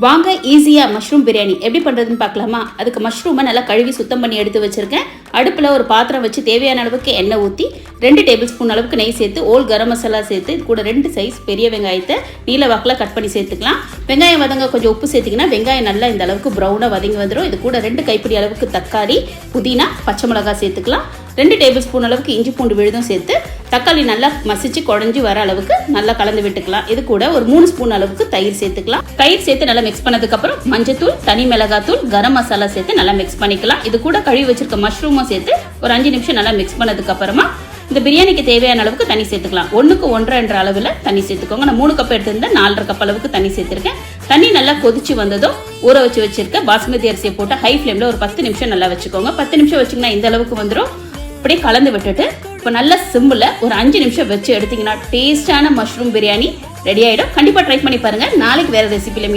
வாங்க ஈஸியாக மஷ்ரூம் பிரியாணி எப்படி பண்ணுறதுன்னு பார்க்கலாமா? அதுக்கு மஷ்ரூமை நல்லா கழுவி சுத்தம் பண்ணி எடுத்து வச்சுருக்கேன். அடுப்பில் ஒரு பாத்திரம் வச்சு தேவையான அளவுக்கு எண்ணெய் ஊற்றி 2 டேபிள் ஸ்பூன் அளவுக்கு நெய் சேர்த்து ஓல் கரம் மசாலா சேர்த்து இது கூட 2 சைஸ் பெரிய வெங்காயத்தை நீல வாக்கில் கட் பண்ணி சேர்த்துக்கலாம். வெங்காயம் வதங்க கொஞ்சம் உப்பு சேர்த்திங்கன்னா வெங்காயம் நல்லா இந்த அளவுக்கு ப்ரௌனாக வதங்கி வந்துடும். இது கூட 2 கைப்பிடி அளவுக்கு தக்காளி, புதினா, பச்சை மிளகாய் சேர்த்துக்கலாம். 2 டேபிள் ஸ்பூன் அளவுக்கு இஞ்சி பூண்டு விழுதும் சேர்த்து தக்காளி நல்லா மசிச்சு குழஞ்சி வர அளவுக்கு நல்லா கலந்து விட்டுக்கலாம். இது கூட ஒரு 3 ஸ்பூன் அளவுக்கு தயிர் சேர்த்துக்கலாம். தயிர் சேர்த்து நல்லா மிக்ஸ் பண்ணதுக்கு அப்புறம் மஞ்சத்தூள், தனி மிளகாத்தூள், கரம் மசாலா சேர்த்து நல்லா மிக்ஸ் பண்ணிக்கலாம். இது கூட கழுவி வச்சிருக்க மஷ்ரூமும் சேர்த்து ஒரு 5 நிமிஷம் நல்லா மிக்ஸ் பண்ணதுக்கு அப்புறமா இந்த பிரியாணிக்கு தேவையான அளவுக்கு தண்ணி சேர்த்துக்கலாம். 1க்கு 1.5 என்ற அளவில் தண்ணி சேர்த்துக்கோங்க. நான் 3 கப் எடுத்திருந்தேன், 4.5 கப் அளவுக்கு தண்ணி சேர்த்திருக்கேன். தண்ணி நல்லா கொதிச்சு வந்ததும் ஊற வச்சிருக்க பாஸ்மதி அரிசியை போட்டு ஹை ஃப்ளேமில் ஒரு 10 நிமிஷம் நல்லா வச்சுக்கோங்க. 10 நிமிஷம் வச்சிங்கன்னா இந்த அளவுக்கு வந்துடும். அப்படியே கலந்து விட்டுட்டு இப்போ நல்ல சிம்மில் ஒரு 5 நிமிஷம் வச்சு எடுத்தீங்கன்னா டேஸ்டான மஷ்ரூம் பிரியாணி ரெடி ஆகிடும். கண்டிப்பாக ட்ரை பண்ணி பாருங்கள். நாளைக்கு வேறு ரெசிபியில்